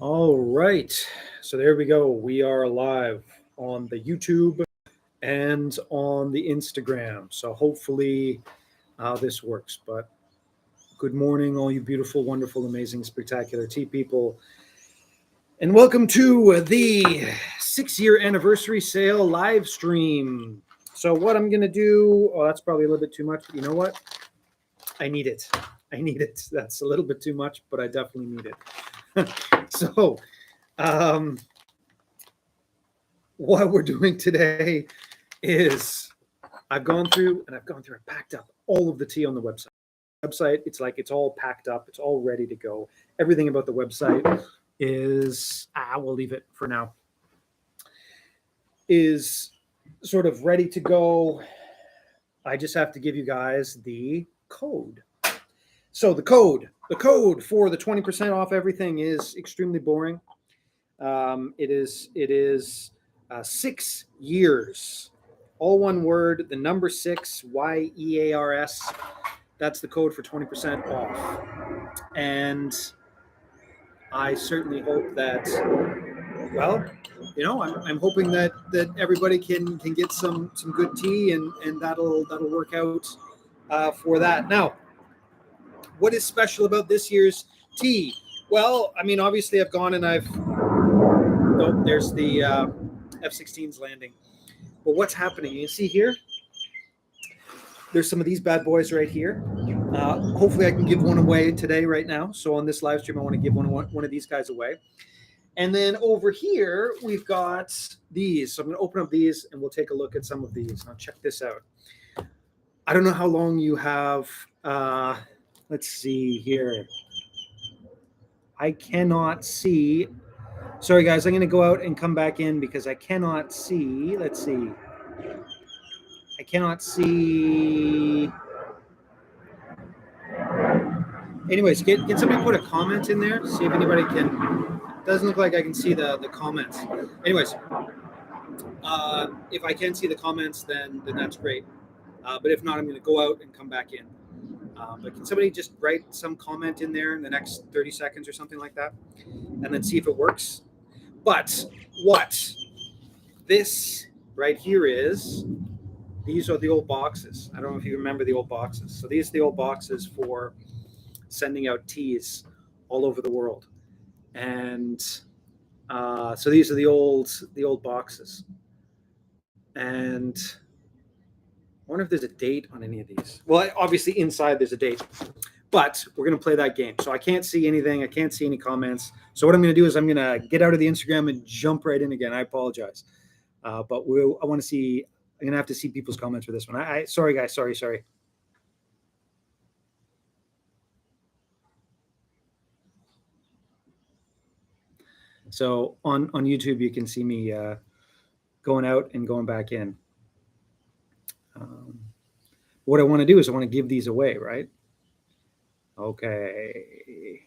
All right. So there we go. We are live on the YouTube and on the Instagram. So hopefully this works. But good morning, all you beautiful, wonderful, amazing, spectacular tea people. And welcome to the 6-year anniversary sale live stream. So what I'm going to do, that's probably a little bit too much, but you know what? I need it. I need it. That's a little bit too much, but I definitely need it. So um, what we're doing today is I've packed up all of the tea on the website. It's all packed up, it's all ready to go. Everything about the website is we'll leave it for now. Is sort of ready to go. I just have to give you guys the code. So the code for the 20% off everything is extremely boring. It is 6 years, all one word. The number 6, YEARS. That's the code for 20% off. And I certainly hope that, well, I'm hoping that everybody can get some good tea, and that'll work out for that. Now, what is special about this year's tea? Well, I mean, obviously I've gone and there's the F-16's landing. But what's happening? You see here, there's some of these bad boys right here. Hopefully I can give one away today right now. So on this live stream, I want to give one of these guys away. And then over here, we've got these. So I'm going to open up these and we'll take a look at some of these. Now check this out. I don't know how long you have. Let's see here. I cannot see. Sorry, guys. I'm going to go out and come back in because I cannot see. Let's see. I cannot see. Anyways, get somebody put a comment in there. See if anybody can. Doesn't look like I can see the comments. Anyways, if I can see the comments, then that's great. But if not, I'm going to go out and come back in. But can somebody just write some comment in there in the next 30 seconds or something like that, and then see if it works? But what this right here is, these are the old boxes. I don't know if you remember the old boxes. So these are the old boxes for sending out teas all over the world. And so these are the old boxes. And I wonder if there's a date on any of these. Well, obviously inside there's a date, but we're going to play that game. So I can't see anything. I can't see any comments. So what I'm going to do is I'm going to get out of the Instagram and jump right in again. I apologize. But I want to see, I'm going to have to see people's comments for this one. Sorry, guys. Sorry. So on YouTube, you can see me going out and going back in. What I want to do is I want to give these away, right? Okay.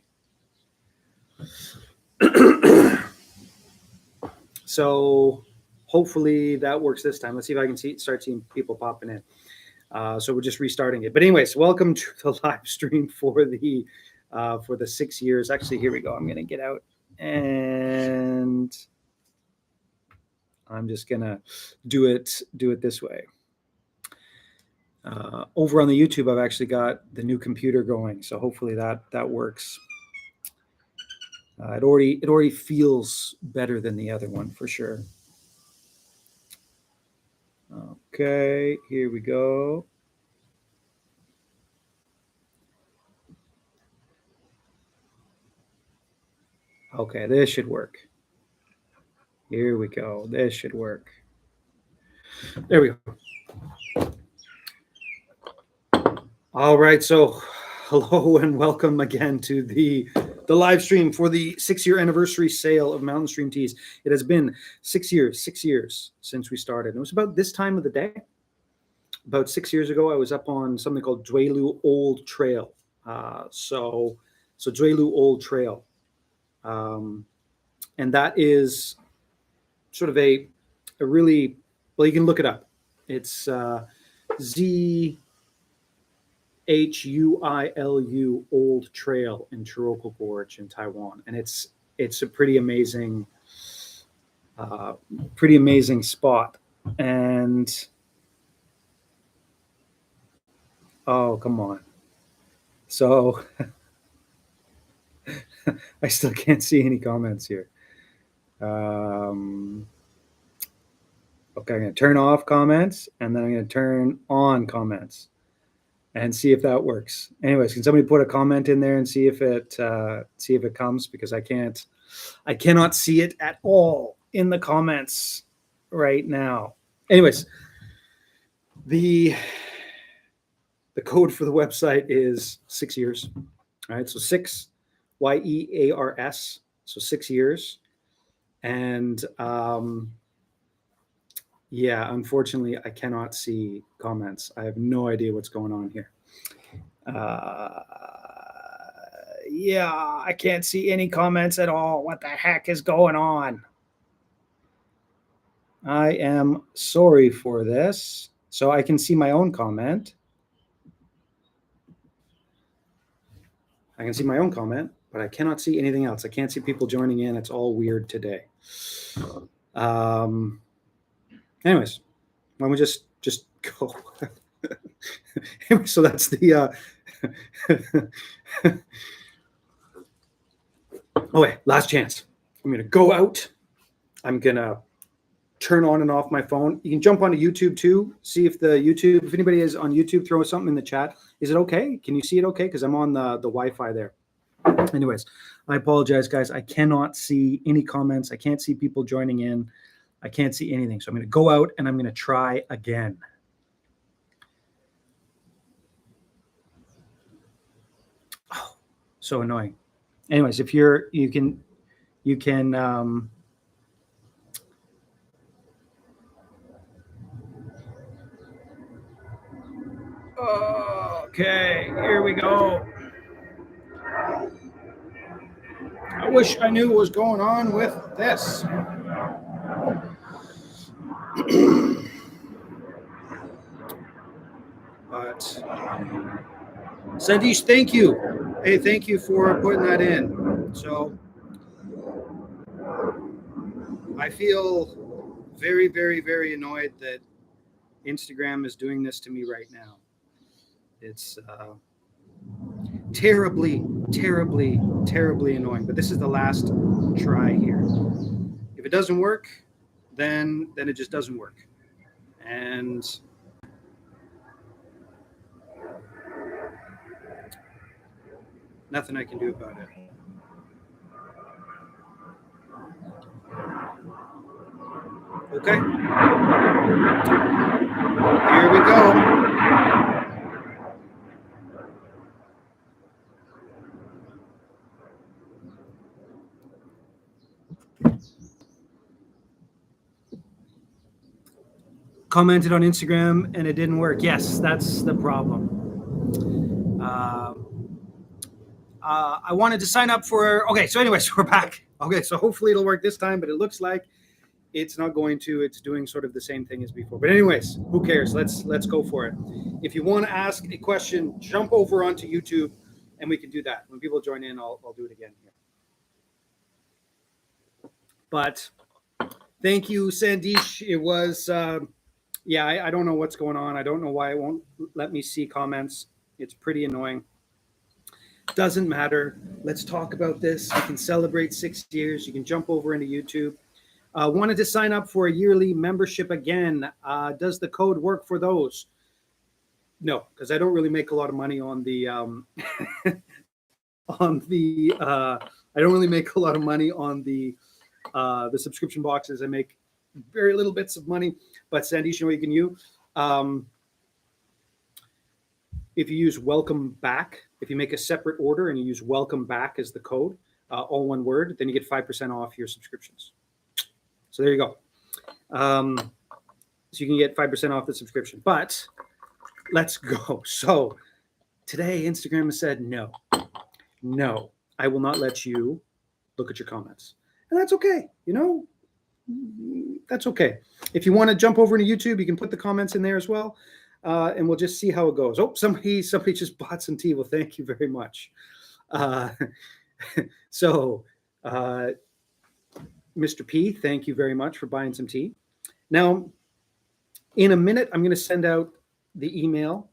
So hopefully that works this time. Let's see if I can start seeing people popping in. So we're just restarting it. But anyways, welcome to the live stream for the 6 years. Actually, here we go. I'm going to get out and I'm just going to do it this way. Over on the YouTube, I've actually got the new computer going, so hopefully that works. It already feels better than the other one for sure. Okay, here we go. Okay, this should work. Here we go. This should work. There we go. All right, so hello and welcome again to the live stream for the 6-year anniversary sale of Mountain Stream Teas. It has been 6 years since we started. It was about this time of the day. About 6 years ago, I was up on something called Dwelu Old Trail. So Dwelu Old Trail. And that is sort of a really, well, you can look it up. It's ZHUILU Old Trail in Taroko Gorge in Taiwan. And it's it's a pretty amazing spot. And oh, come on. So I still can't see any comments here. Okay, I'm going to turn off comments, and then I'm going to turn on comments and see if that works. Anyways, can somebody put a comment in there and see if it comes, because I cannot see it at all in the comments right now. Anyways, the code for the website is 6 years. All right, so 6 YEARS, so 6 years. And yeah, unfortunately, I cannot see comments. I have no idea what's going on here. Yeah, I can't see any comments at all. What the heck is going on? I am sorry for this. So I can see my own comment. I can see my own comment, but I cannot see anything else. I can't see people joining in. It's all weird today. Anyways, why don't we just go? So that's the oh wait, last chance. I'm gonna go out. I'm gonna turn on and off my phone. You can jump onto YouTube too. See if if anybody is on YouTube, throw something in the chat. Is it okay? Can you see it okay? Because I'm on the Wi-Fi there. Anyways, I apologize, guys. I cannot see any comments. I can't see people joining in. I can't see anything. So I'm going to go out and I'm going to try again. Oh, so annoying. Anyways, if you can. Okay, here we go. I wish I knew what was going on with this. But Sandesh, thank you. Hey, thank you for putting that in. So I feel very, very, very annoyed that Instagram is doing this to me right now. It's terribly, terribly, terribly annoying. But this is the last try here. If it doesn't work, then it just doesn't work. And nothing I can do about it. Okay. Here we go. Commented on Instagram and it didn't work. Yes, that's the problem. I wanted to sign up for. Okay, so anyways, we're back. Okay, so hopefully it'll work this time, but it looks like it's not going to. It's doing sort of the same thing as before. But anyways, who cares? Let's go for it. If you want to ask a question, jump over onto YouTube, and we can do that. When people join in, I'll do it again here. But thank you, Sandesh. It was. Yeah, I don't know what's going on. I don't know why it won't let me see comments. It's pretty annoying. Doesn't matter. Let's talk about this. You can celebrate 6 years. You can jump over into YouTube. Wanted to sign up for a yearly membership again. Does the code work for those? No, because I don't really make a lot of money on the I don't really make a lot of money on the subscription boxes. I make very little bits of money. But Sandesh, you know what you can use? If you use welcome back, if you make a separate order and you use welcome back as the code, all one word, then you get 5% off your subscriptions. So there you go. So you can get 5% off the subscription. But let's go. So today, Instagram has said, no, I will not let you look at your comments. And that's okay. You know, that's okay. If you want to jump over to YouTube, you can put the comments in there as well. And we'll just see how it goes. Oh, somebody just bought some tea. Well, thank you very much. So Mr. P, thank you very much for buying some tea. Now, in a minute, I'm going to send out the email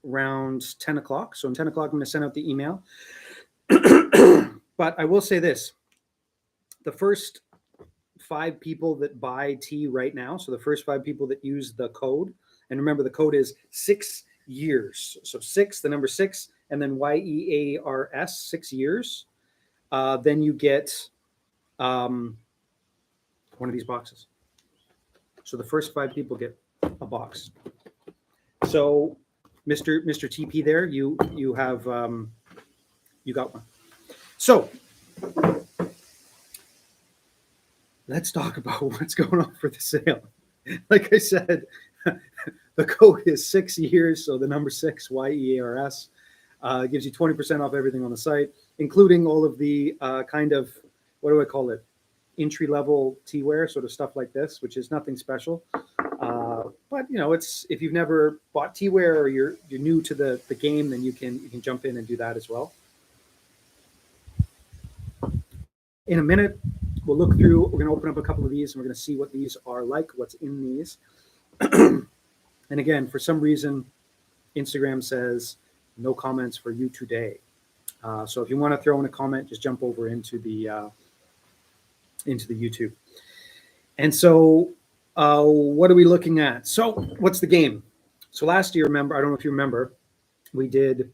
around 10 o'clock. So, in 10 o'clock, I'm going to send out the email. But I will say this. The first 5 people that buy tea right now, so the first 5 people that use the code, and remember the code is 6 years. So 6, the number 6, and then YEARS, 6 years. Then you get one of these boxes. So the first 5 people get a box. So Mr. TP there, you have you got one. So let's talk about what's going on for the sale. Like I said, the code is 6 years, so the number 6, YEARS, gives you 20% off everything on the site, including all of the kind of, what do I call it, entry-level teaware, sort of stuff like this, which is nothing special. But you know, it's, if you've never bought teaware or you're new to the game, then you can jump in and do that as well. In a minute, we'll look through, we're going to open up a couple of these and we're going to see what these are like, what's in these. And again, for some reason, Instagram says no comments for you today. So if you want to throw in a comment, just jump over into the YouTube. And so what are we looking at? So what's the game? So last year, remember, I don't know if you remember, we did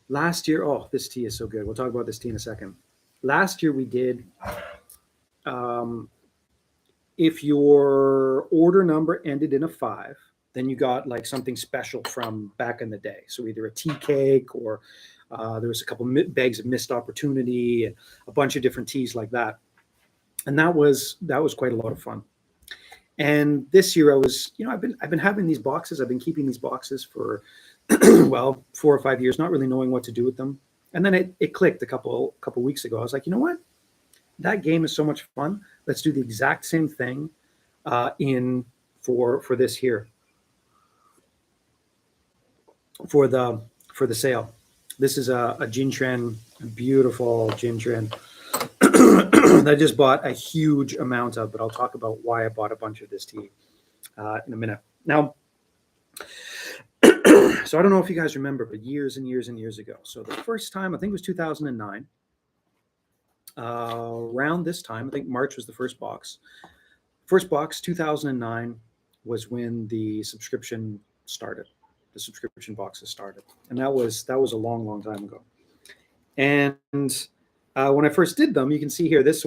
last year. Oh, this tea is so good. We'll talk about this tea in a second. Last year we did, if your order number ended in a 5, then you got like something special from back in the day. So either a tea cake or there was a couple bags of missed opportunity and a bunch of different teas like that. And that was quite a lot of fun. And this year I was, you know, I've been having these boxes. I've been keeping these boxes for, well, 4 or 5 years, not really knowing what to do with them. And then it clicked a couple weeks ago. I was like, you know what? That game is so much fun. Let's do the exact same thing for this here. For the sale. This is a Jintren, a beautiful Jintren that I just bought a huge amount of, but I'll talk about why I bought a bunch of this tea in a minute. Now, so I don't know if you guys remember, but years and years and years ago. So the first time, I think it was 2009. Around this time, I think March was the first box. First box, 2009, was when the subscription started. The subscription boxes started, and that was a long time ago. And when I first did them, you can see here, this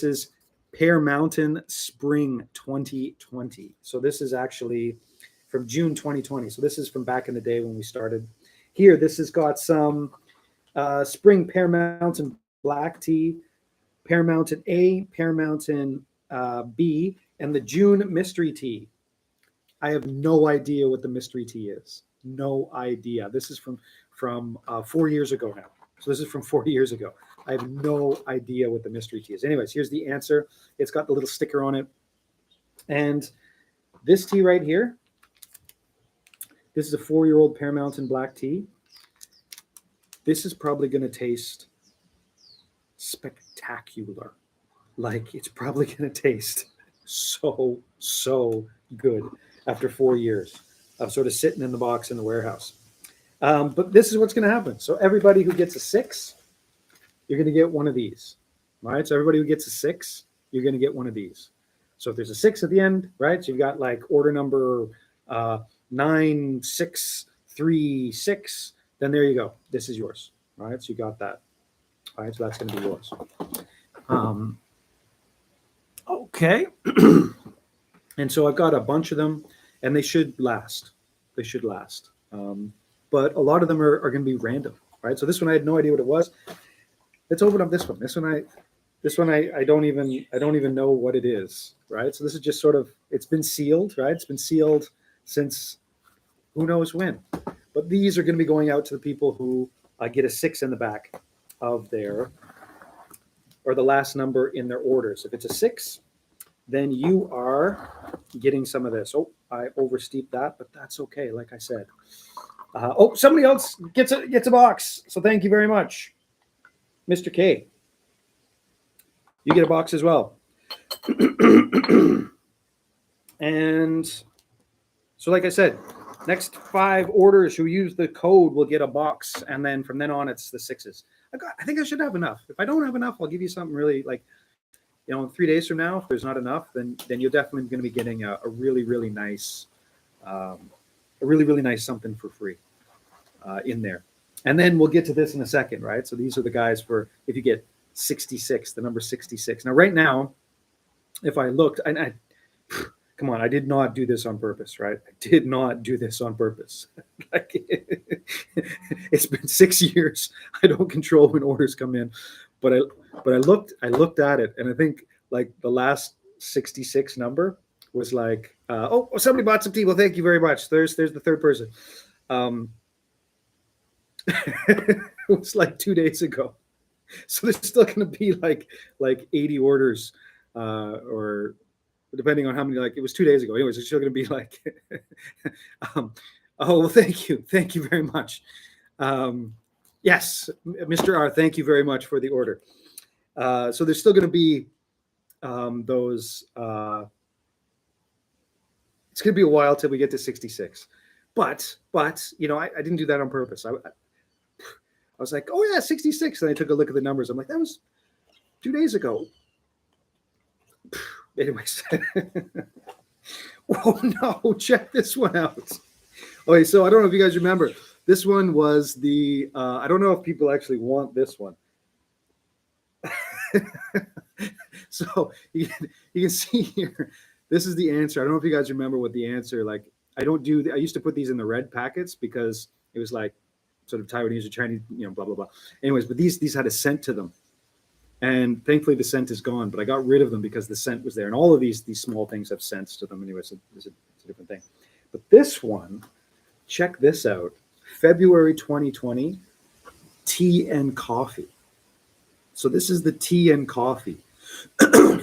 is Pear Mountain Spring 2020. So this is actually from June 2020. So this is from back in the day when we started. Here, this has got some Spring Pear Mountain Black Tea, Pear Mountain A, Pear Mountain B, and the June Mystery Tea. I have no idea what the mystery tea is. No idea. This is from 4 years ago now. So this is from 4 years ago. I have no idea what the mystery tea is. Anyways, here's the answer. It's got the little sticker on it. And this tea right here, this is a 4-year-old Pear Mountain Black Tea. This is probably going to taste spectacular. Like, it's probably going to taste so good after 4 years of sort of sitting in the box in the warehouse. But this is what's going to happen. So everybody who gets a 6, you're going to get one of these. All right. So everybody who gets a 6, you're going to get one of these. So if there's a 6 at the end, right? So you've got like order number 9636, then there you go. This is yours. All right. So you got that. All right. So that's going to be yours. Okay. And so I've got a bunch of them, and they should last. They should last. But a lot of them are going to be random, right? So this one I had no idea what it was. Let's open up this one. This one I don't even know what it is, right? So this is just sort of, it's been sealed, right? It's been sealed since who knows when. But these are going to be going out to the people who get a 6 in the back of their, or the last number in their orders. If it's a 6, then you are getting some of this. Oh, I oversteeped that, but that's okay. Like I said, Oh, somebody else gets a box. So thank you very much, Mr. K. You get a box as well. And so, like I said, next 5 orders who use the code will get a box, and then from then on, it's the 6s. I think I should have enough. If I don't have enough, I'll give you something really like, 3 days from now. If there's not enough, then you're definitely going to be getting a really nice, something for free in there. And then we'll get to this in a second, right? So these are the guys for if you get 66, the number 66. Now, right now, if I looked, and come on, I did not do this on purpose, right? I did not do this on purpose. It's been 6 years. I don't control when orders come in, but I looked at it, and I think like the last 66 number was like, oh, somebody bought some tea. Well, thank you very much. There's the third person. It was like 2 days ago, so there's still going to be like 80 orders, or depending on how many. Like it was 2 days ago. Anyways, it's still going to be like. Oh well, thank you very much. Yes, Mr. R, thank you very much for the order. So there's still going to be those. It's going to be a while till we get to 66, but I didn't do that on purpose. I was like, oh yeah, 66, and I took a look at the numbers. I'm like, that was 2 days ago. Anyways, oh no, check this one out. Okay, so I don't know if you guys remember. This one was the. I don't know if people actually want this one. So you can see here. This is the answer. I don't know if you guys remember what the answer. Like I used to put these in the red packets because it was like sort of Taiwanese or Chinese, blah blah blah. Anyways, but these had a scent to them, and thankfully the scent is gone. But I got rid of them because the scent was there, and all of these small things have scents to them. Anyways, it's a different thing. But this one, check this out. February 2020, tea and coffee. So this is the tea and coffee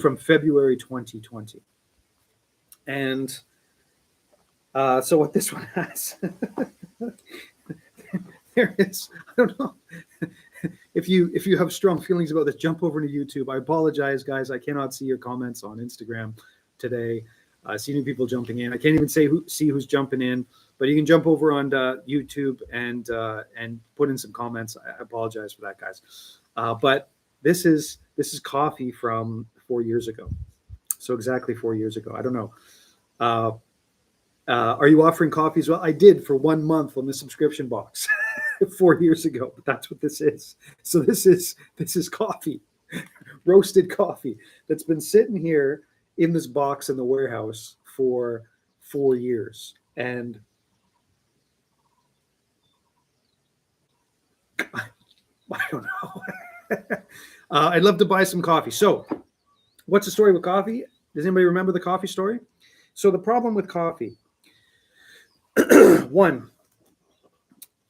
from February 2020. And so what this one has, there is, I don't know. If you have strong feelings about this, jump over to YouTube. I apologize, guys. I cannot see your comments on Instagram today. I see new people jumping in. I can't even see who's jumping in, but you can jump over on YouTube and put in some comments. I apologize for that, guys. But this is coffee from 4 years ago. So exactly 4 years ago. I don't know. Are you offering coffee as well? I did for 1 month on the subscription box 4 years ago, but that's what this is. So this is coffee, roasted coffee that's been sitting here in this box in the warehouse for 4 years. And I don't know. I'd love to buy some coffee. So what's the story with coffee? Does anybody remember the coffee story? So the problem with coffee, one,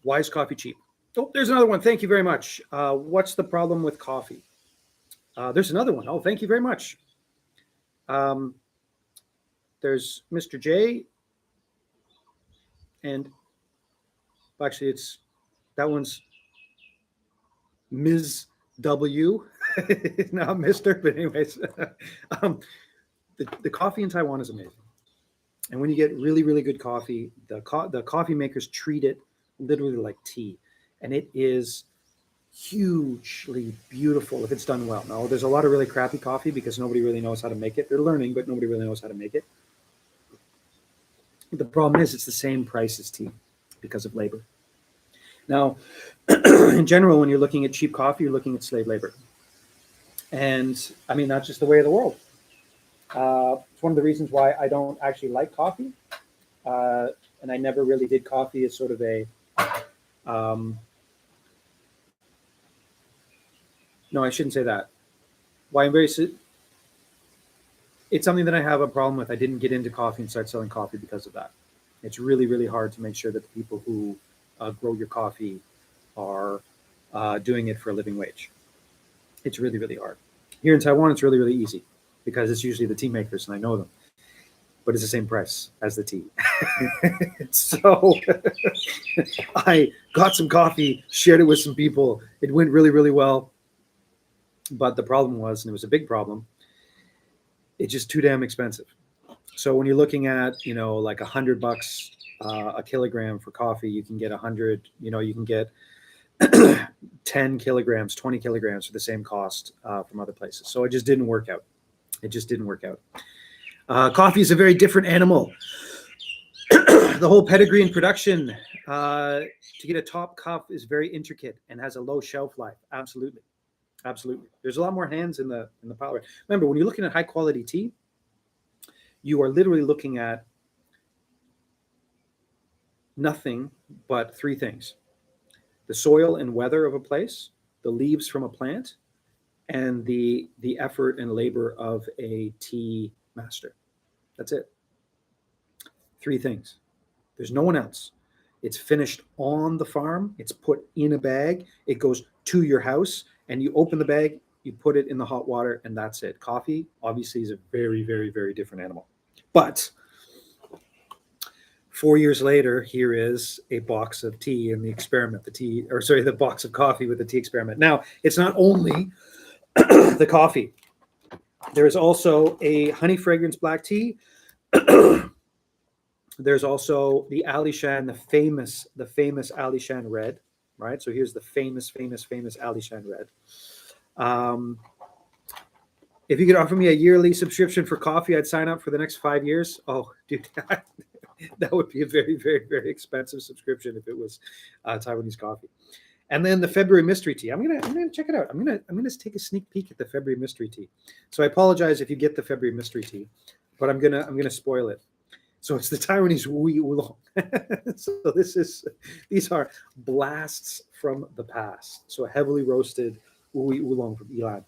why is coffee cheap? Oh, there's another one. Thank you very much. What's the problem with coffee? There's another one. Oh, thank you very much. There's Mr. J. And actually, that one's Ms. W. Not Mr. But anyways, the coffee in Taiwan is amazing. And when you get really, really good coffee, the coffee makers treat it literally like tea. And it is hugely beautiful if it's done well. Now, there's a lot of really crappy coffee because nobody really knows how to make it. They're learning, but nobody really knows how to make it. The problem is it's the same price as tea because of labor. Now, in general, when you're looking at cheap coffee, you're looking at slave labor. And I mean, that's just the way of the world. It's one of the reasons why I don't actually like coffee. And I never really did coffee as sort of a, no, I shouldn't say that. Why I'm it's something that I have a problem with. I didn't get into coffee and start selling coffee because of that. It's really, really hard to make sure that the people who grow your coffee are doing it for a living wage. It's really, really hard. Here in Taiwan, it's really, really easy because it's usually the tea makers and I know them. but it's the same price as the tea. So I got some coffee, shared it with some people. It went really, really well. But the problem was, and it was a big problem, it's just too damn expensive. So when you're looking at, like $100 a kilogram for coffee, you can get 100, you can get 10 kilograms, 20 kilograms for the same cost from other places. So it just didn't work out. It just didn't work out. Coffee is a very different animal. The whole pedigree and production to get a top cup is very intricate and has a low shelf life. Absolutely. Absolutely. There's a lot more hands in the pile. Remember, when you're looking at high quality tea, you are literally looking at nothing but three things: the soil and weather of a place, the leaves from a plant, and the effort and labor of a tea master. That's it. Three things. There's no one else. It's finished on the farm. It's put in a bag. It goes to your house, and you open the bag, you put it in the hot water, and that's it. Coffee, obviously, is a very, very, very different animal. But 4 years later, here is a box of tea in the experiment, the box of coffee with the tea experiment. Now, it's not only the coffee. There is also a honey fragrance black tea. There's also the Alishan, the famous Alishan Red, right? So here's the famous Alishan Red. If you could offer me a yearly subscription for coffee, I'd sign up for the next 5 years. Oh, dude, that would be a very, very, very expensive subscription if it was Taiwanese coffee. And then the February mystery tea. I'm gonna check it out. I'm gonna take a sneak peek at the February mystery tea. So I apologize if you get the February mystery tea, but I'm gonna spoil it. So it's the Taiwanese Wu Oolong. So these are blasts from the past. So a heavily roasted Wu Oolong from Yilan.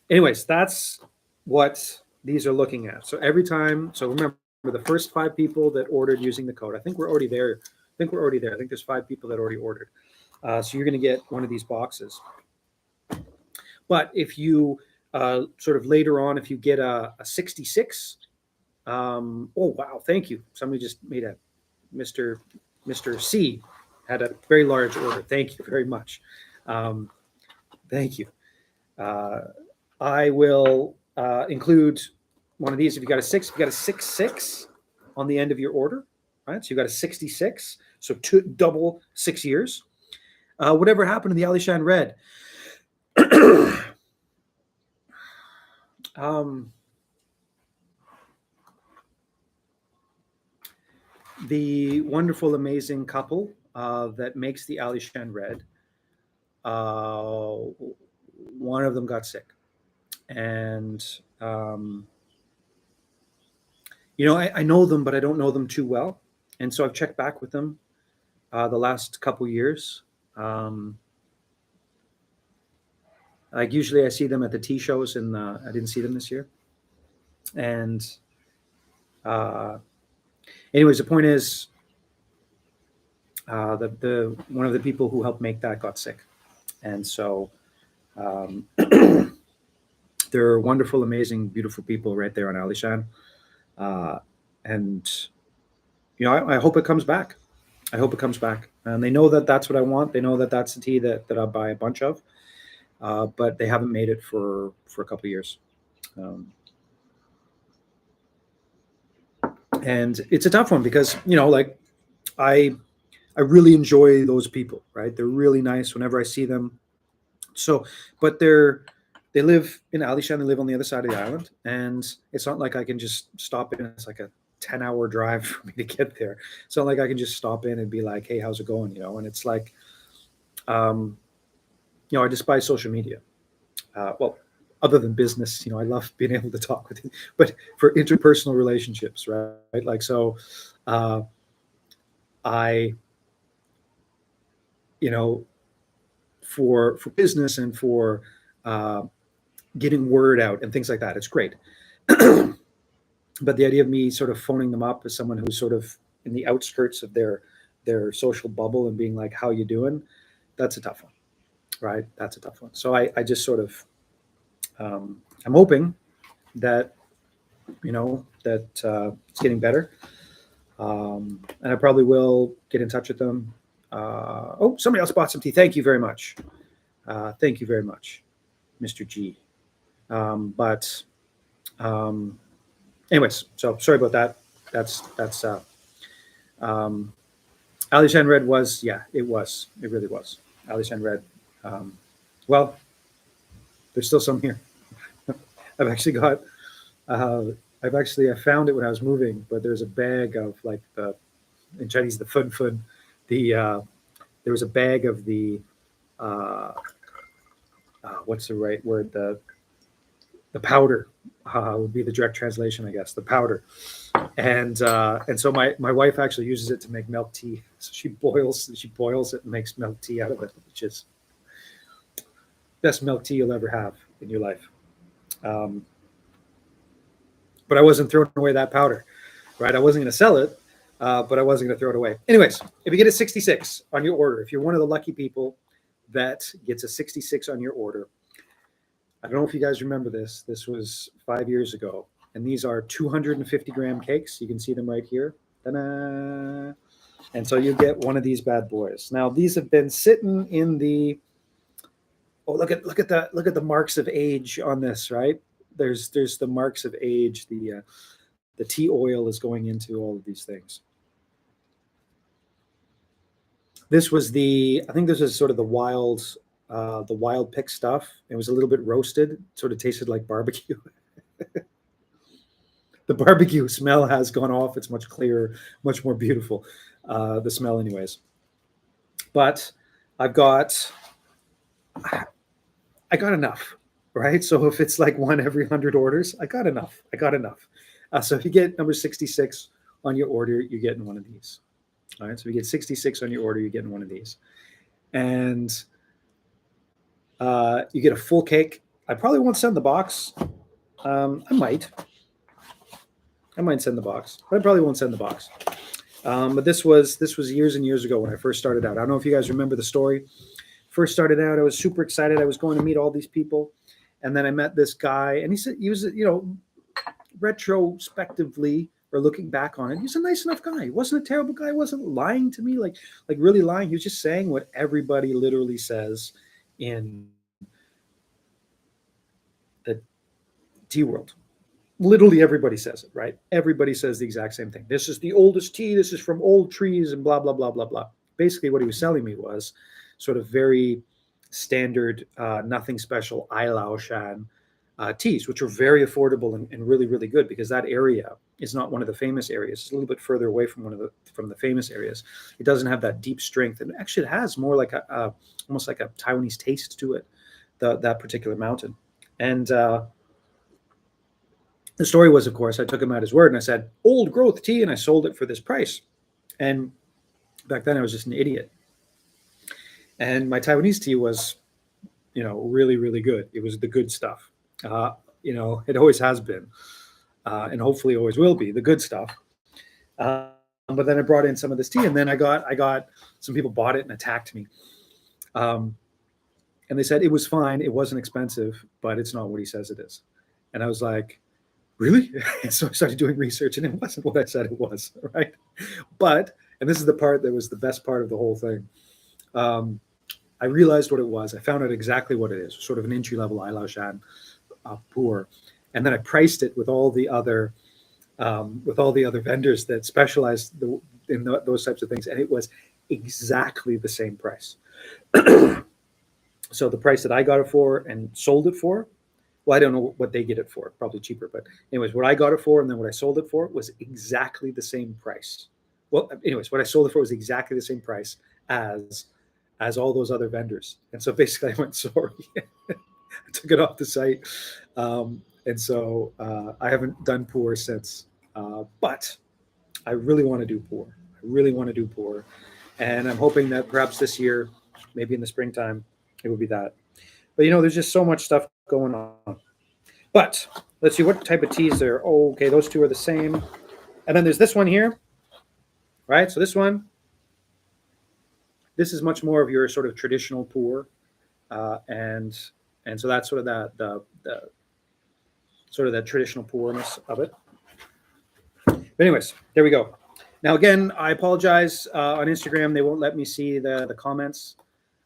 Anyways, that's what these are looking at. So every time, so remember the first 5 people that ordered using the code. I think we're already there. I think there's 5 people that already ordered. So you're going to get one of these boxes. But if you sort of later on, if you get a 66. Oh, wow. Thank you. Somebody just made a Mr. C had a very large order. Thank you very much. Thank you. I will include one of these. If you got a 6, if you got a 66 on the end of your order, right? So you got a 66, so double 6 years. Whatever happened to the Alishan Red? The wonderful, amazing couple that makes the Alishan Red, one of them got sick. And, I know them, but I don't know them too well. And so I've checked back with them the last couple years. Like usually I see them at the tea shows, and I didn't see them this year. And anyways, the point is, the one of the people who helped make that got sick, and so they're wonderful, amazing, beautiful people right there on Alishan, and I hope it comes back. I hope it comes back, and they know that that's what I want. They know that that's the tea that I'll buy a bunch of, but they haven't made it for a couple of years. And it's a tough one because like I really enjoy those people, right? They're really nice whenever I see them. So, but they live in Alishan. They live on the other side of the island, and it's not like I can just stop in. It's like a 10-hour drive for me to get there. It's not like I can just stop in and be like, "Hey, how's it going?" And it's like, I despise social media. Well, other than business, I love being able to talk with you, but for interpersonal relationships, right? Like, so, I, for business and for getting word out and things like that, it's great. But the idea of me sort of phoning them up as someone who's sort of in the outskirts of their social bubble and being like, "How you doing?" That's a tough one, right? That's a tough one. So I just sort of, I'm hoping that, that it's getting better. And I probably will get in touch with them. Oh, somebody else bought some tea. Thank you very much. Thank you very much, Mr. G. But anyways, so sorry about that. That's Alishan Red was, yeah, it really was. Alishan Red. Well, there's still some here. I've actually got, I found it when I was moving, but there's a bag of like in Chinese, the fun fun, there was a bag of the, what's the right word? The powder would be the direct translation, I guess, the powder. And so my wife actually uses it to make milk tea. So she boils it and makes milk tea out of it, which is best milk tea you'll ever have in your life. But I wasn't throwing away that powder, right? I wasn't going to sell it, but I wasn't going to throw it away. Anyways, if you get a 66 on your order, if you're one of the lucky people that gets a 66 on your order, I don't know if you guys remember this. This was 5 years ago. And these are 250-gram cakes. You can see them right here. Ta-da! And so you get one of these bad boys. Now these have been sitting in the. Oh, look at the marks of age on this, right? There's the marks of age. The tea oil is going into all of these things. This was I think this was sort of the wild pick stuff. It was a little bit roasted. It sort of tasted like barbecue. The barbecue smell has gone off. It's much clearer, much more beautiful, the smell anyways. But I got enough, right? So if it's like one every 100 orders, I got enough. So if you get number 66 on your order, you're getting one of these. All right, so if you get 66 on your order, you're getting one of these. And you get a full cake. I probably won't send the box. I might send the box, but I probably won't send the box. But this was years and years ago when I first started out. I don't know if you guys remember the story. First started out, I was super excited. I was going to meet all these people, and then I met this guy, and he said he was, retrospectively or looking back on it, he was a nice enough guy. He wasn't a terrible guy. He wasn't lying to me, like really lying. He was just saying what everybody literally says in the tea world. Literally everybody says it, right? Everybody says the exact same thing. This is the oldest tea. This is from old trees and blah, blah, blah, blah, blah. Basically what he was selling me was sort of very standard, nothing special Ai Lao Shan teas, which are very affordable and really, really good because that area is not one of the famous areas. It's a little bit further away from from the famous areas. It doesn't have that deep strength. And actually it has more like almost like a Taiwanese taste to it, that particular mountain. And the story was, of course, I took him at his word and I said, old growth tea, and I sold it for this price. And back then I was just an idiot. And my Taiwanese tea was, really, really good. It was the good stuff. It always has been, and hopefully always will be the good stuff. But then I brought in some of this tea, and then I got some people bought it and attacked me. And they said it was fine. It wasn't expensive, but it's not what he says it is. And I was like, really? And so I started doing research, and it wasn't what I said it was, right? But, and this is the part that was the best part of the whole thing. I realized what it was. I found out exactly what it is, sort of an entry-level Ai Lao Shan pu'er. And then I priced it with all the other vendors that specialize in those types of things, and it was exactly the same price. So the price that I got it for and sold it for, well, I don't know what they get it for, probably cheaper. But anyways, what I got it for and then what I sold it for was exactly the same price. Well, anyways, what I sold it for was exactly the same price as all those other vendors. And so basically I went, sorry. I took it off the site. And so I haven't done pu'er since. But I really want to do pu'er. And I'm hoping that perhaps this year, maybe in the springtime, it will be that. But there's just so much stuff going on. But let's see what type of teas there. Oh, okay, those two are the same. And then there's this one here, right? So this is much more of your sort of traditional pu'er, and so that's sort of the sort of that traditional pu'erness of it. But anyways, there we go. Now, again, I apologize. On Instagram, they won't let me see the comments.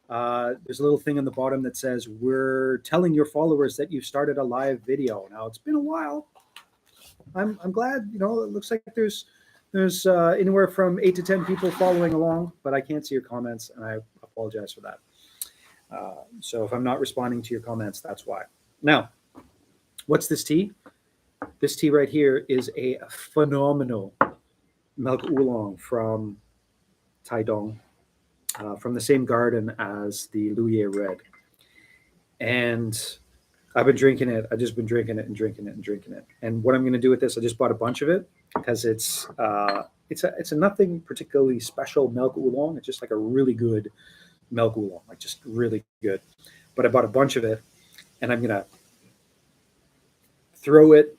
There's a little thing on the bottom that says, we're telling your followers that you've started a live video. Now, it's been a while. I'm glad, it looks like there's anywhere from 8 to 10 people following along, but I can't see your comments, and I apologize for that. So if I'm not responding to your comments, that's why. Now, what's this tea? This tea right here is a phenomenal milk oolong from Taidong, from the same garden as the Luye Red. And I've been drinking it. I've just been drinking it and drinking it and drinking it. And what I'm going to do with this, I just bought a bunch of it because it's a nothing particularly special milk oolong. It's just like a really good milk oolong, like just really good. But I bought a bunch of it, and I'm going to throw it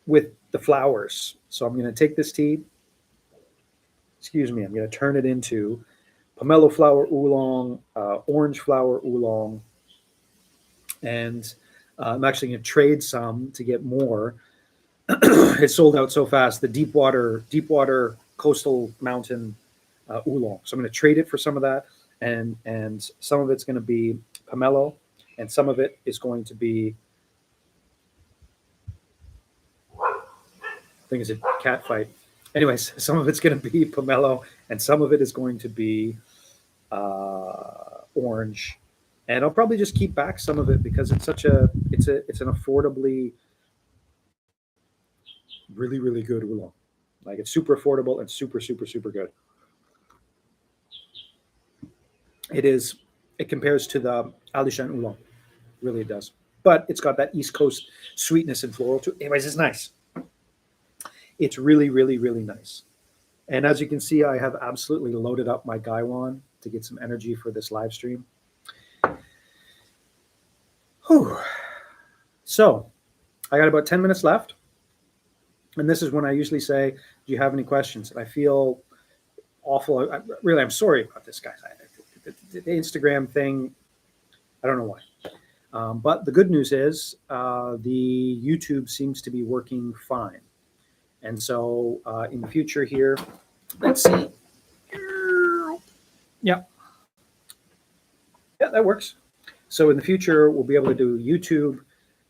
with the flowers. So I'm going to take this tea. I'm going to turn it into pomelo flower oolong, orange flower oolong, and I'm actually going to trade some to get more. It sold out so fast. The deep water coastal mountain oolong. So I'm going to trade it for some of that, and some of it's going to be pomelo, and some of it is going to be, I think it's a cat fight. Anyways, some of it's going to be pomelo, and some of it is going to be orange. And I'll probably just keep back some of it because it's an affordably really, really good oolong. Like, it's super affordable and super, super, super good. It compares to the Alishan oolong. Really, it does. But it's got that East Coast sweetness and floral too. Anyways, it's nice. It's really, really, really nice. And as you can see, I have absolutely loaded up my Gaiwan to get some energy for this live stream. Whew. So I got about 10 minutes left. And this is when I usually say, do you have any questions? And I feel awful. I'm sorry about this, guys. The Instagram thing, I don't know why. But the good news is the YouTube seems to be working fine. And so in the future here, let's see. Yeah, that works. So in the future, we'll be able to do YouTube,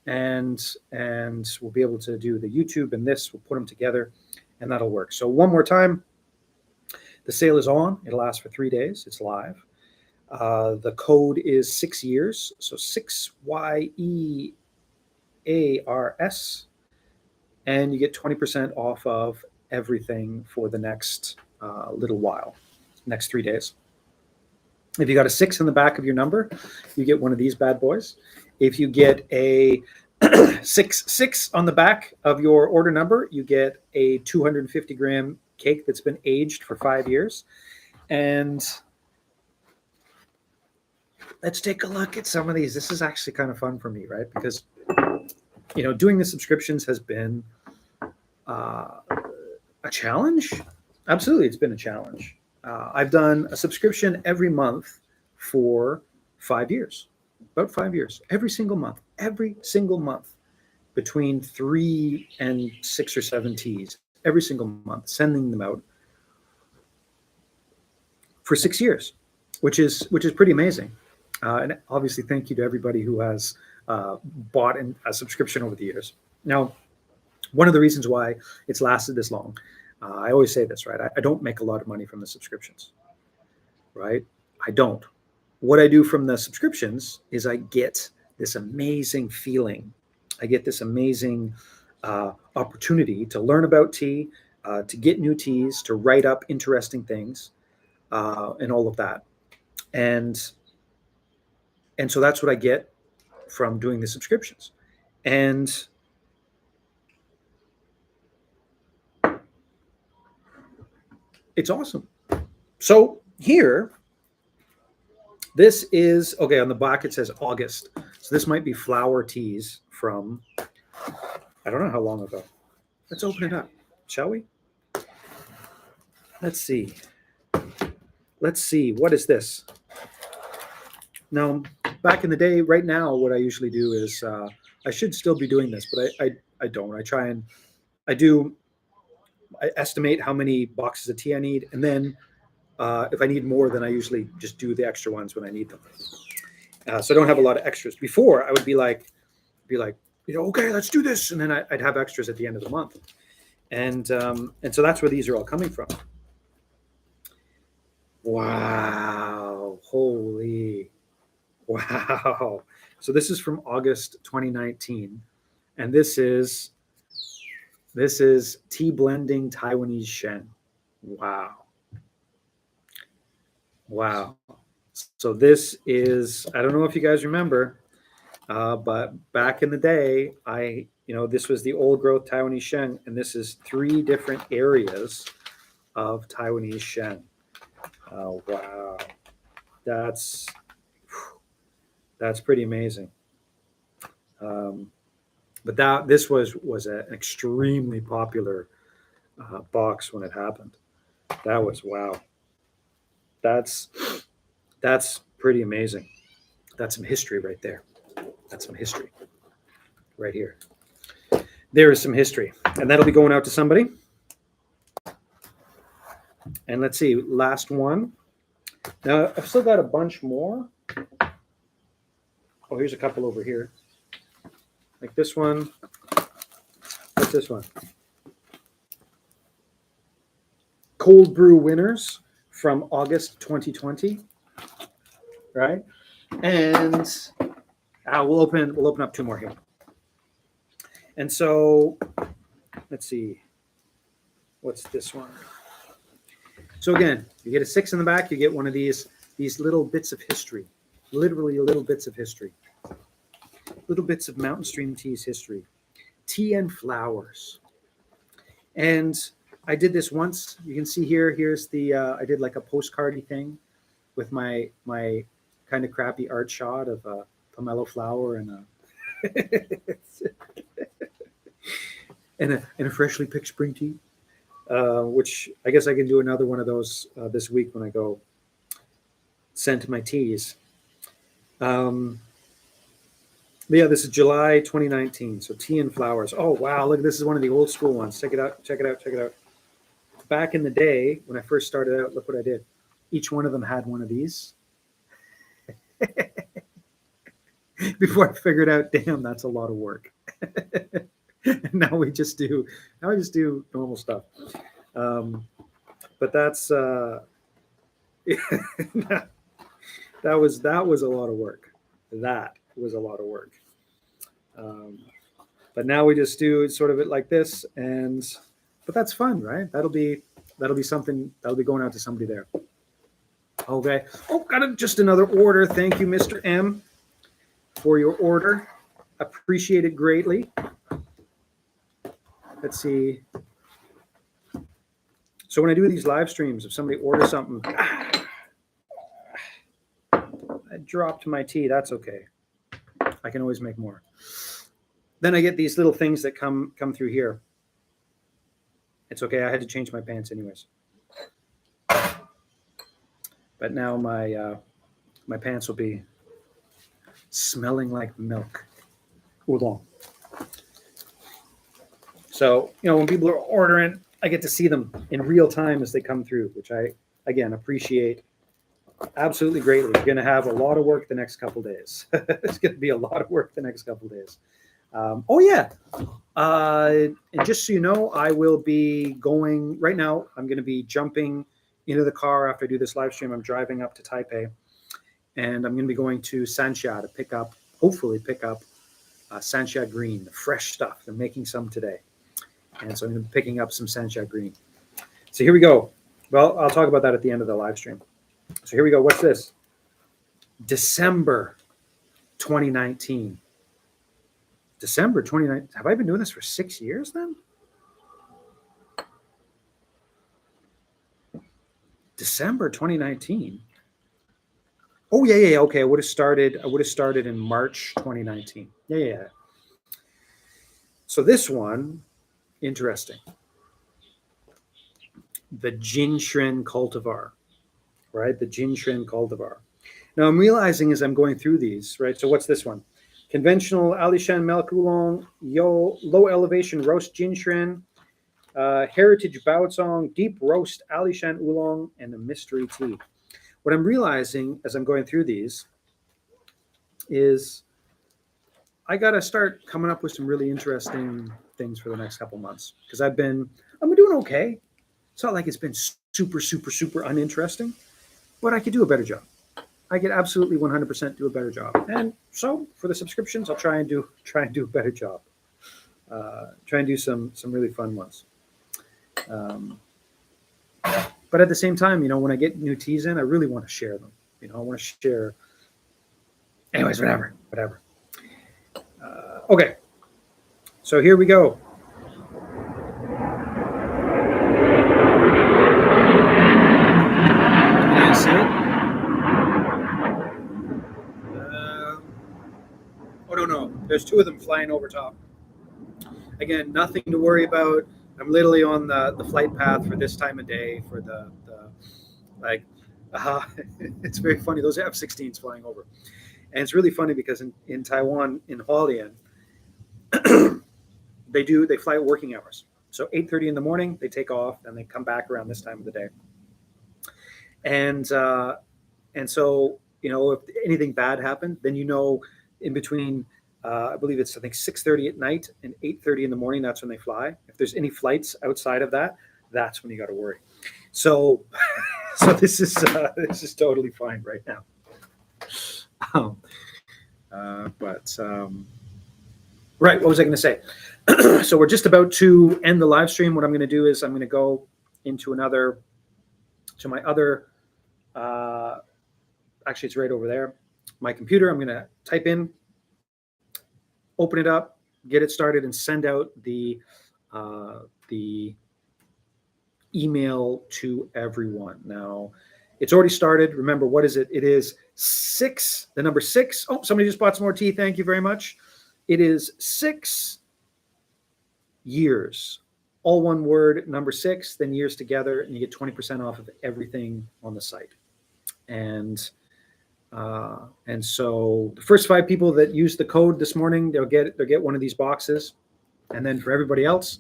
and we'll be able to do the YouTube and this. We'll put them together, and that'll work. So one more time, the sale is on. It'll last for 3 days. It's live. The code is 6 years, so 6YEARS, and you get 20% off of everything for the next little while, next 3 days. If you got a 6 in the back of your number, you get one of these bad boys. If you get a 6 on the back of your order number, you get a 250 gram cake that's been aged for 5 years. And let's take a look at some of these. This is actually kind of fun for me, right? Because, doing the subscriptions has been a challenge. Absolutely, it's been a challenge. I've done a subscription every month for 5 years, about 5 years, every single month, between 3 and 6 or 7 teas, every single month, sending them out for 6 years, which is pretty amazing. And obviously, thank you to everybody who has bought a subscription over the years. Now, one of the reasons why it's lasted this long, I always say this, right? I don't make a lot of money from the subscriptions, right? I don't. What I do from the subscriptions is I get this amazing feeling. I get this amazing opportunity to learn about tea, to get new teas, to write up interesting things, and all of that. And so that's what I get from doing the subscriptions. And it's awesome. So here, this is, okay, on the back it says August. So this might be flower teas from, I don't know how long ago. Let's open it up, shall we? Let's see. What is this? Now, back in the day, right now, what I usually do is, I should still be doing this, but I don't. I try and I do I estimate how many boxes of tea I need, and then if I need more, then I usually just do the extra ones when I need them. So I don't have a lot of extras. Before I would be like, okay, let's do this, and then I'd have extras at the end of the month, and so that's where these are all coming from. Wow! Holy! Wow! So this is from August 2019, and this is tea blending Taiwanese Shen. Wow! Wow! So this is, I don't know if you guys remember, but back in the day, this was the old growth Taiwanese Shen, and this is 3 different areas of Taiwanese Shen. Oh, wow. That's pretty amazing. But this was an extremely popular box when it happened. That was, wow. That's pretty amazing. That's some history right there. That's some history right here. There is some history, and that'll be going out to somebody. And let's see, last one. Now I've still got a bunch more. Oh, here's a couple over here. Like this one. What's this one? Cold brew winners from August 2020. Right? And we'll open up 2 more here. And so let's see. What's this one? So again, you get a 6 in the back, you get one of these little bits of history. Literally little bits of history. Little bits of Mountain Stream Tea's history. Tea and flowers. And I did this once. You can see here's the I did like a postcardy thing with my kind of crappy art shot of a pomelo flower and a freshly picked spring tea. Which I guess I can do another one of those this week when I go scent my teas. But yeah, this is July 2019. So tea and flowers. Oh, wow. Look, this is one of the old school ones. Check it out. Check it out. Check it out. Back in the day, when I first started out, look what I did. Each one of them had one of these. Before I figured out, damn, that's a lot of work. And now I just do normal stuff. But that's that was a lot of work. That was a lot of work. But now we just do sort of it like this, but that's fun, right? That'll be something that'll be going out to somebody there. Okay. Oh, got just another order. Thank you, Mr. M, for your order. Appreciate it greatly. Let's see. So when I do these live streams, if somebody orders something, I dropped my tea. That's okay. I can always make more. Then I get these little things that come through here. It's okay. I had to change my pants anyways. But now my pants will be smelling like milk. Oolong. So, when people are ordering, I get to see them in real time as they come through, which I, again, appreciate absolutely greatly. You're going to have a lot of work the next couple days. It's going to be a lot of work the next couple days. Oh, yeah. And just so you know, I will be going right now. I'm going to be jumping into the car after I do this live stream. I'm driving up to Taipei, and I'm going to be going to Sanxia to hopefully pick up Sanxia Green, the fresh stuff. They're making some today. And so I'm going to be picking up some Sanxia Green. So here we go. Well, I'll talk about that at the end of the live stream. So here we go. What's this? December 2019. December 2019. Have I been doing this for 6 years then? December 2019. Oh, yeah. Okay. I would have started in March 2019. Yeah. So this one, interesting. The Jinshren cultivar, right? The Jinshren cultivar. Now I'm realizing as I'm going through these, right? So what's this one? Conventional Alishan milk oolong, low elevation roast Jinshren, Heritage Baotsong, Deep Roast, Alishan Oolong, and the Mystery Tea. What I'm realizing as I'm going through these is I got to start coming up with some really interesting things for the next couple months, because I'm doing okay. It's not like it's been super uninteresting, but I could do a better job. I could absolutely 100% do a better job. And so for the subscriptions, I'll try and do a better job. Try and do some really fun ones. But at the same time, when I get new teas in, I really want to share them. I want to share. Anyways, whatever. Okay. So here we go. Can you see it? No. There's two of them flying over top. Again, nothing to worry about. I'm literally on the flight path for this time of day for the it's very funny. Those F-16s flying over. And it's really funny because in Taiwan, in Hualien, they fly at working hours. So 8:30 in the morning, they take off and they come back around this time of the day. And so, if anything bad happened, then in between, I believe it's 6:30 at night and 8:30 in the morning, that's when they fly. If there's any flights outside of that, that's when you got to worry. So this is totally fine right now. Right, what was I going to say? So we're just about to end the live stream. What I'm going to do is I'm going to go into my other, actually it's right over there, my computer. I'm going to type in, open it up, get it started, and send out the email to everyone. Now, it's already started. Remember, what is it? It is 6, the number 6. Oh, somebody just bought some more tea. Thank you very much. It is 6 years, all one word, number 6, then years together, and you get 20% off of everything on the site. And so the first 5 people that use the code this morning, they'll get one of these boxes. And then for everybody else,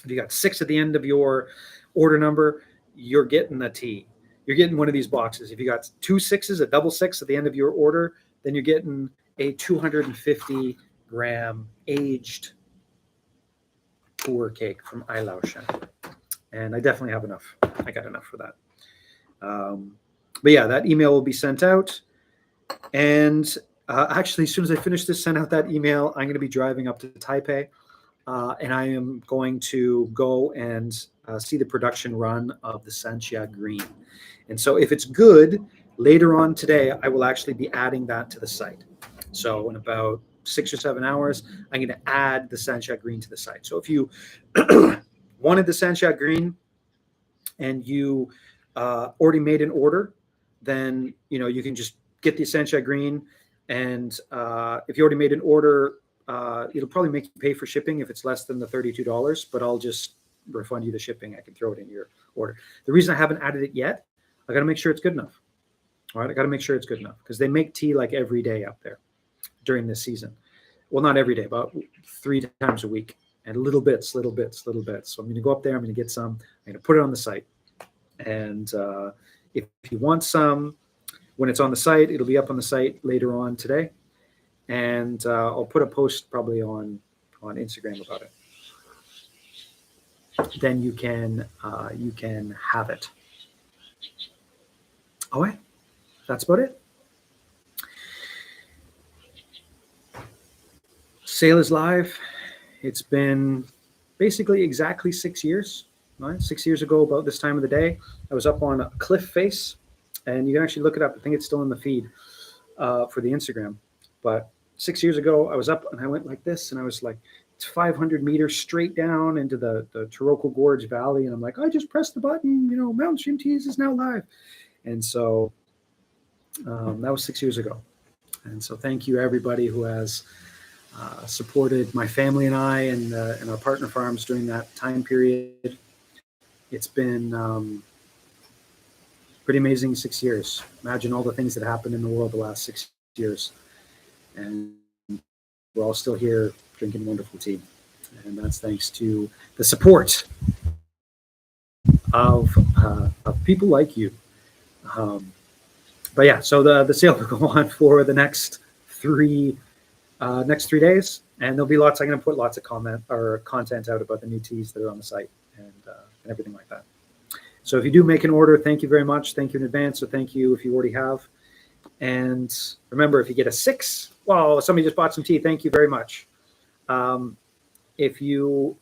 if you got 6 at the end of your order number, you're getting a tea. You're getting one of these boxes. If you got 2 6s, a double 6 at the end of your order, then you're getting a 250-gram aged pu'er cake from Ailaoshan. And I definitely have enough. I got enough for that. But yeah, that email will be sent out. And actually, as soon as I finish this, send out that email, I'm going to be driving up to Taipei. And I am going to go and see the production run of the Sanxia Green. And so if it's good, later on today, I will actually be adding that to the site. So in about 6 or 7 hours, I'm going to add the Sanxia Green to the site. So if you wanted the Sanxia Green and you already made an order, then you can just get the Sanxia Green. And if you already made an order, it'll probably make you pay for shipping if it's less than the $32, but I'll just refund you the shipping. I can throw it in your order. The reason I haven't added it yet, I got to make sure it's good enough. All right, I got to make sure it's good enough because they make tea like every day up there during this season. Well, not every day, about 3 times a week, and little bits. So I'm going to go up there. I'm going to get some. I'm going to put it on the site. And if you want some, when it's on the site, it'll be up on the site later on today. And I'll put a post probably on Instagram about it. Then you can have it. All right, that's about it. Sale is live. It's been basically exactly 6 years. Right? 6 years ago, about this time of the day, I was up on a cliff face, and you can actually look it up. I think it's still in the feed for the Instagram. But 6 years ago, I was up and I went like this, and I was like, it's 500 meters straight down into the Taroko Gorge Valley. And I'm like, I just pressed the button, Mountain Stream Teas is now live. And so that was 6 years ago. And so thank you everybody who has supported my family and I and our partner farms during that time period. It's been pretty amazing 6 years. Imagine all the things that happened in the world the last 6 years. And we're all still here drinking wonderful tea. And that's thanks to the support of people like you. But yeah, so the sale will go on for the next 3 days, and there'll be lots. I'm going to put lots of content out about the new teas that are on the site and everything like that. So if you do make an order, thank you very much. Thank you in advance. So thank you if you already have. And remember, if you get a 6, well, somebody just bought some tea. Thank you very much. If you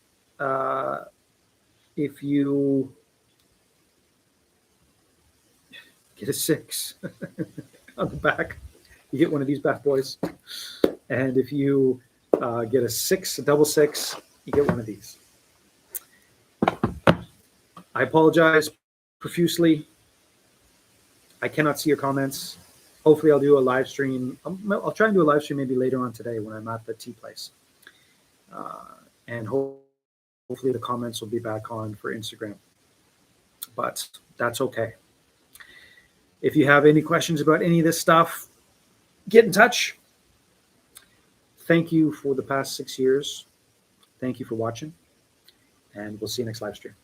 get a 6 on the back, you get one of these bad boys. And if you get a 6, a double 6, you get one of these. I apologize profusely. I cannot see your comments. Hopefully I'll do a live stream. I'll try and do a live stream maybe later on today when I'm at the tea place. And hopefully the comments will be back on for Instagram. But that's okay. If you have any questions about any of this stuff, get in touch. Thank you for the past 6 years. Thank you for watching. And we'll see you next live stream.